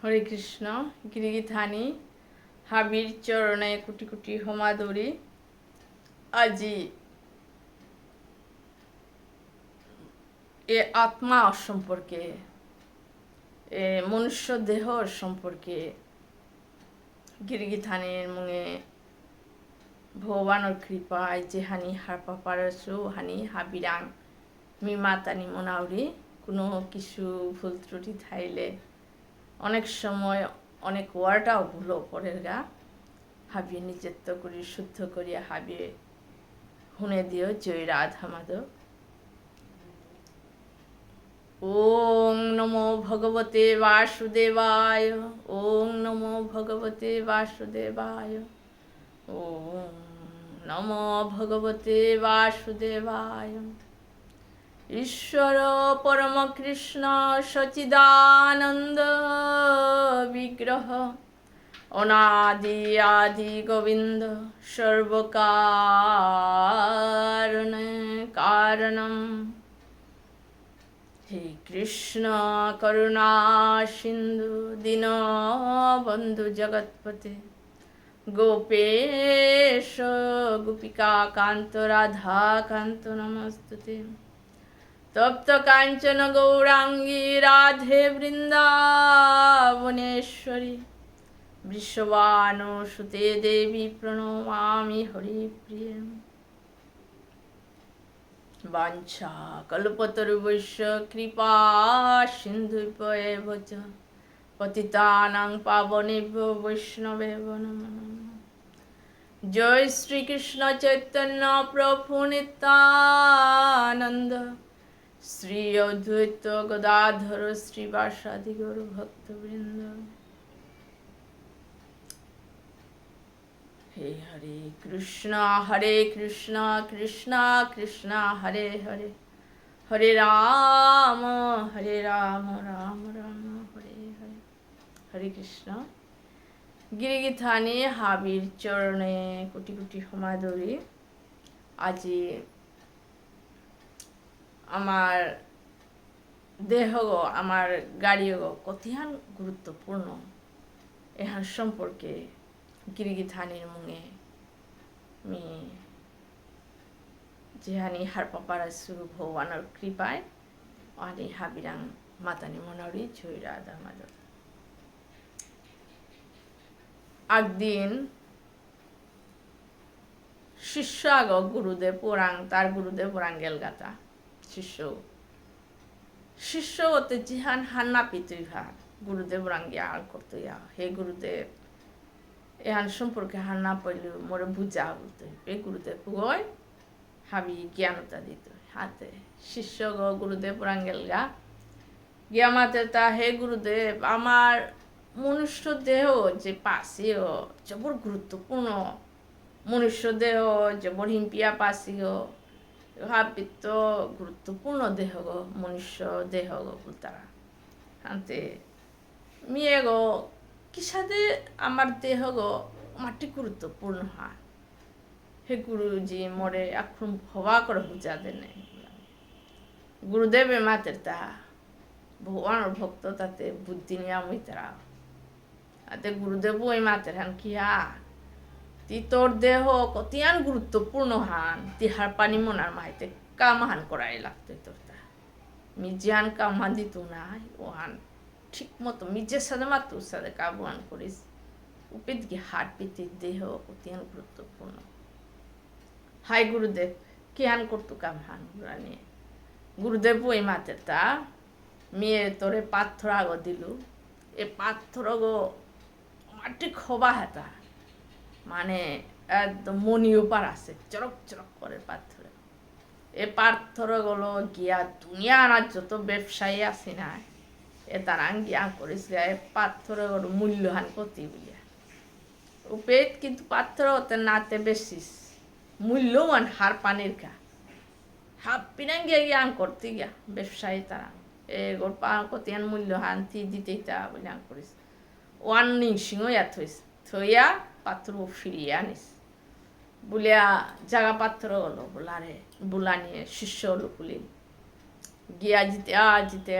হরে কৃষ্ণ। গিরিগিথানি হাবির চরণে কোটি কোটি হোমাদরি। আজি এ আত্মা সম্পর্কে, এ মনুষ্য দেহ সম্পর্কে গিরিগিথানির মুঙে ভগবানের কৃপায় যেহানি হারপা পারসু হানি হাবিরাং মিমাতানি মনাউরি কোনো কিছু ভুল ত্রুটি থাইলে অনেক সময় অনেক ওয়ার্ডটাও ভুলো পরের গা হাবিয়ে নিজেত্ব করি শুদ্ধ করিয়া হাবিয়ে হুনে দিও জয় রাধা মাধব। ওং নমো ভগবতে বাসুদেবায়। ওং নমো ভগবতে বাসুদেবায়। ওং নমো ভগবতে বাসুদেবায়। ঈশ্বর পরম কৃষ্ণ সচিদানন্দ বিগ্রহ অনাদি আদি গোবিন্দ সর্বকারণ কারণম। হে কৃষ্ণ করুণা সিন্ধু দীনবন্ধু জগৎপতে গোপেশ গোপিকা কান্ত রাধা কান্ত নমস্তুতে। তপ্ত কাঞ্চন গৌরাঙ্গী রাধে বৃন্দাবনেশ্বরী বৃষভানুসুতে দেবী প্রণমামি হরিপ্রিয়ে। বাঞ্ছা কল্পতরুভ্যশ্চ কৃপা সিন্ধুভ্যেব চ পতিতানাং পাবনেভ্যো বৈষ্ণবেভ্যো নমো নমঃ। জয় শ্রীকৃষ্ণ চৈতন্য প্রভু নিত্যানন্দ শ্রী অদ্বৈত গদাধর শ্রীবাসাদি গৌর ভক্তবৃন্দ। হে হরে কৃষ্ণ কৃষ্ণ কৃষ্ণ হরে হরে হরে রাম রাম রাম হরে হরে। হরে কৃষ্ণ। গিরিগিথানি হাবির চরণে কোটি কোটি হোমাদরি। আজি আমার দেহ গো আমার গাড়ি গো কতিহান গুরুত্বপূর্ণ এহার সম্পর্কে গিরিগিথানির মুঙে মি যেহানি হারপা পারাসু ভগবানের কৃপায় আনি হাবিরাং মাতানি মনারি জয় রাধা মাধব। একদিন শিষ্য আগ গুরুদেব পুরাং তার গুরুদেব পুরাং গেলগাতা শিষ্য হতে জিহান হান্না পিতুই ভাত গুরুদেব রাঙ্গিয়া আর করতইয়া। হে গুরুদেব এহান সম্পর্কে হান্না পাইলেও মোরে বুঝা বলতে এ গুরুদেব গয় হাবি জ্ঞানতা দিত হাতে শিষ্য গ গুরুদেব রাঙ্গেল গা গিয়া মাতে তা হে গুরুদেব আমার মনুষ্য দেহ যে পাশিও জবর গুরুত্বপূর্ণ মনুষ্য দেহ জবর হিম্পিয়া পাশিও হাবিত গুরুত্বপূর্ণ দেহ গো মনুষ্য দেহ গো তারা হাতে মেয়ে গো কিসাদে আমার দেহ গো মাটি গুরুত্বপূর্ণ হয়। হে গুরুজি মোরে এখন হওয়া করে বুঝা দেনে গুরুদেবে মাতের তা ভগবানের ভক্ত তাতে বুদ্ধি নিয়ে আমি তারা তাতে গুরুদেব ওই মাতের হান কি তি তোর দেহ কতিয়ান গুরুত্বপূর্ণ হান তিহার পানি মনার মাইতে কামাহান করাই লাগতো তোর তা মিজিয়ান কামা দিত না ও হান ঠিক মতো মিজের সাথে মাতুর সাথে কাবুয়ান করিস উপিত গিয়ে হাট পিতির দেহ কতিয়ান গুরুত্বপূর্ণ। হাই গুরুদেব কি হান করতো কাম হান গুড়া নিয়ে গুরুদেব ওই মাতের তা মেয়ে তোরে পাথর আগ দিল এ পাথর গো মাটি খোবা হেতা মানে একদম মনি উপার আছে চরক চরক করে পাথরে এ পাথর গুলো গিয়া দুনিয়া আনার যত ব্যবসায়ী আছে না এ তারা গিয়া করিস এ পাথর গুলো মূল্যহান করতে বলিয়া উপেত কিন্তু পাথর হতে নাতে বেশিস মূল্যবান হার পানির গা হাফ পিনাং গিয়া গিয়া করতে গিয়া ব্যবসায়ী তারা এ গোর পা কতিয়ান মূল্যহান তি দিতেই তা বলে করিস ওয়ান নিংসিংও ইয়া থইস থইয়া পাথর ফিরিয়ে আনিস বুলিয়া জাগা পাথর হলো বোলারে বুলা নিয়ে শিষ্য হলো পুলি গিয়া জিতে জিতে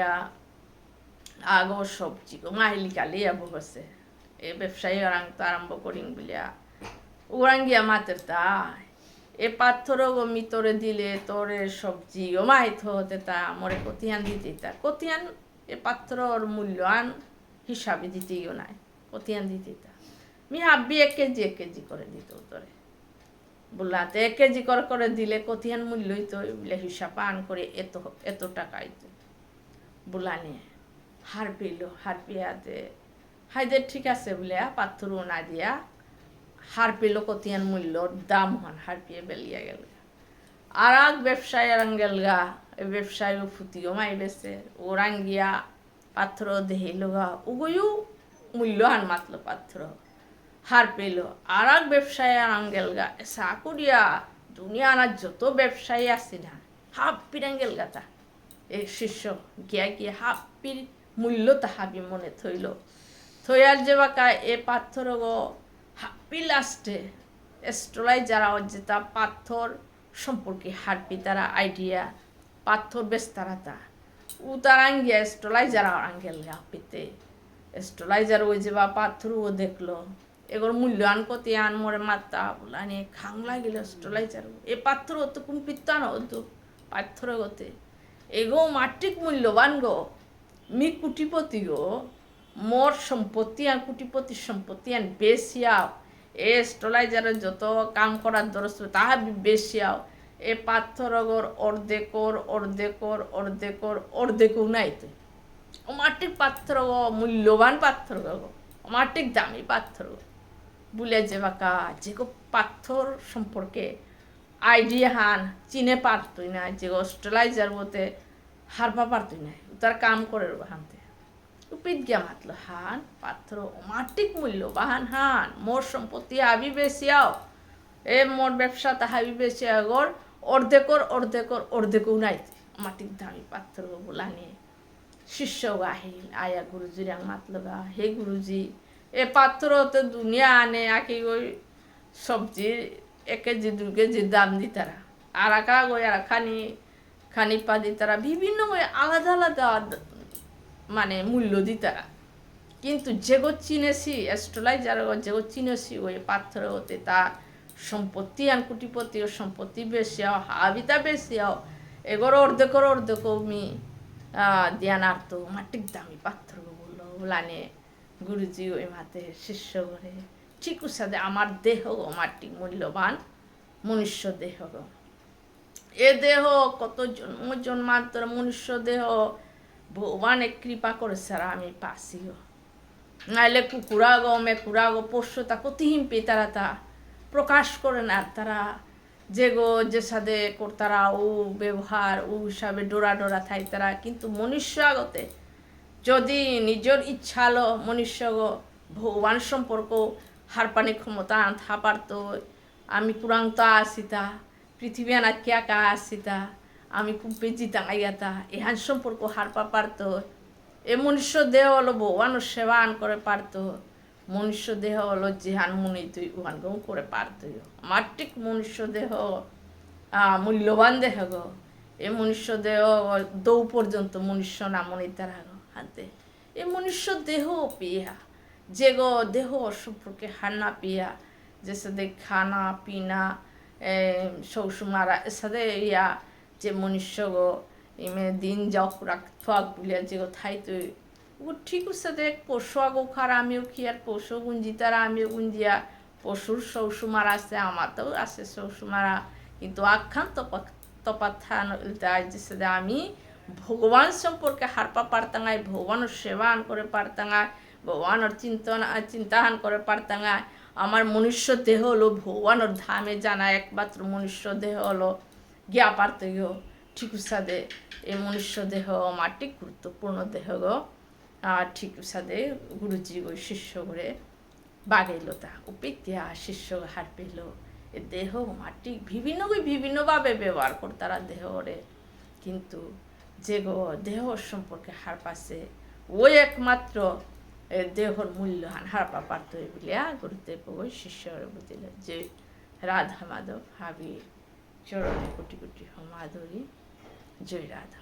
আগো সবজি গো মাহিলি কালি আবু হচ্ছে এ ব্যবসায়ী ওরাং তো আরম্ভ করিং বলিয়া ওরাং গিয়া মাতের তাই এ পাথর গো মিতরে দিলে তোরে সবজি ও মাহিত হতে তা মরে কতিয়ান দিতে তা কতিয়ান এ পাত্রর মূল্যায়ন হিসাবে দিতেইও নাই কতিয়ান দিতে তা মি হাব্বি 1 কেজি করে দিত তোরে বললাতে 1 কেজি করে দিলে কতিয়ান মূল্যই তো বলে হিসাব আন করে এত টাকাই তো বলা নিয়ে হার পেল হার পেয়াতে হাইদের ঠিক আছে বলে পাথর না দিয়া হার পেল কতিয়ান মূল্য দাম হন হার পেয়ে বেলিয়া গেল আর এক ব্যবসায়ী আরাঙ্গেল গা এই ব্যবসায়ী ফুটিও মাই বেছে ওরাঙ্গিয়া পাথর দেহিল গা উগয়ু মূল্য হান মাতলো পাথর হার পেল আর এক ব্যবসায়ী আরাঙ্গেল গা সাকুরিয়া দুনিয়া আনার যত ব্যবসায়ী আছে না হাফ পিরাঙ্গেল গাতা এই শিষ্য গিয়া গিয়া হাপ্পির মূল্য তাহাবি মনে থইল থইয়ার যে বাকা এ পাথর গো হাপ্পি লাস্টে এস্ট্রলাই যারা যেটা পাথর সম্পর্কে হারপি তারা আইডিয়া পাথর বেশ তারা তা উ তার আঙ্গিয়া এস্ট্রলাই যারা আঙ্গেল হাপ্পিতে এস্ট্রলাই যারা ওই যে বা পাথর ও দেখলো এগোর মূল্যায়ন কতি আন মরে মাত্তা বলা নিয়ে খাং লাগিল এস্ট্রলাই যারা এ পাথর তো কোন পিত্তান হতো পাথর গতে এগো মাটিক মূল্যবান গো মি কুটিপতি গো মোর সম্পত্তি আর কুটিপতির সম্পত্তি আর বেশিয়াও এ স্টলাইজারের যত কাম করার দরস তাহা বেশিয়াও এ পাথরগর অর্ধেকও নাই তো মাটিক পাথর গো মূল্যবান পাথর গো মাটিক দামি পাথর গো বলে যে বাকা যে গো পাথর সম্পর্কে আইডিয়া হান চিনে পারতই না যে অস্ট্রেলাইজার মতে হারবা পারতই না তার কাম করে হানতে উপিত গিয়া মাতলো হান পাথর অমাটিক মূল্য বাহান হান মোর সম্পত্তি আবি বেশিয়াও এ মোর ব্যবসা তাহাবি বেশি আগর অর্ধেকও নাই মাটিক দামি পাথর বলা নিয়ে শিষ্য আহিল আয়া গুরুজির মাতলো গা হে গুরুজি এ পাথর তো দুনিয়া আনে আকি ওই সবজির 1 কেজি 2 কেজির দাম দিতারা আর আকা গই আর খানি পা দিতারা বিভিন্ন আলাদা আলাদা মানে মূল্য দিতারা কিন্তু যেগো চিনেছি অ্যাস্ট্রোলাইজার যেগো চিনেছি ওই পাথর হতে তা সম্পত্তি আর কুটিপতি ও সম্পত্তি বেশি হাবিতা বেশি এগোর অর্ধেক মি দিয়ানার্থ মাটিক দামি পাথর বললো লানে গুরুজি ওই মাতে শিষ্য করে ঠিক সাথে আমার দেহ মাটিক মূল্যবান মনুষ্য দেহ এ দেহ কত জন্মান্তর মনুষ্য দেহ ভগবানে কৃপা করেছে আর আমি পাসিও নাইলে কুকুরা গো পোষ্য তা কতিহীন পে তারা তা প্রকাশ করে না তারা যে সাথে তারা ও ব্যবহার ও হিসাবে ডোরা থাই তারা কিন্তু মনুষ্য আগতে যদি নিজের ইচ্ছা হলো মনুষ্য ভগবান সম্পর্ক হারপানি ক্ষমতা আনথা পারত আমি কুরাংতা আসিতা পৃথিবী আনা কা আসিতা আমি খুব বেজি তাঙাইয়াতা এহান সম্পর্ক হারপা পারত এ মনুষ্য দেহ হলো ভগবানের সেবা আন করে পারত মনুষ্য দেহ হলো যেহান মুনি তুই উহান গো করে পারত মাটিক মনুষ্য দেহ মূল্যবান দেহ গো এ মনুষ্য দেহ দৌ পর্যন্ত মনুষ্য না মনি তারা গো হাতে এ মনুষ্য দেহ পিয়া যে গো দেহ সম্পর্কে হান্না পিয়া যে সাথে খানা পিনা সৌসুমারা সাথে ইয়া যে মনুষ্য গো ইমে দিন যাওক রাখ বলিয়া যে গো থাই তুই ও ঠিক সাথে পশু আগো খার আমিও কি আর পশু গুঞ্জি তারা আমিও গুঞ্জিয়া পশুর সৌসুমারা আছে আমারও আছে সৌসুমারা কিন্তু আখ্যান তপাথান যে সাথে আমি ভগবান সম্পর্কে হারপা পারতাঙায় ভগবানের সেবা আন করে পারতাঙায় ভগবানের চিন্তাহান করে পারতাঙায় আমার মনুষ্য দেহ হলো ভগবানের ধামে জানা একমাত্র মনুষ্য দেহ হলো গিয়া পারত গো ঠিক সাদে এই মনুষ্য দেহ মাটিক গুরুত্বপূর্ণ দেহ গো ঠিক সাদে গুরুজি গো শিষ্য করে বাগাইল তা উপিত্যা শিষ্য হার পেল এ দেহ মাটিক বিভিন্নভাবে ব্যবহার করে তারা দেহরে কিন্তু যে গো দেহ সম্পর্কে হার পাশে ওই একমাত্র দেহর মূল্যহান হারপা পারত বলিয়া গুরুদেব ওই শিষ্যরে বুঝিল যে রাধা মাধব হাবি চরণে কোটি কোটি মাধুরী জয় রাধা।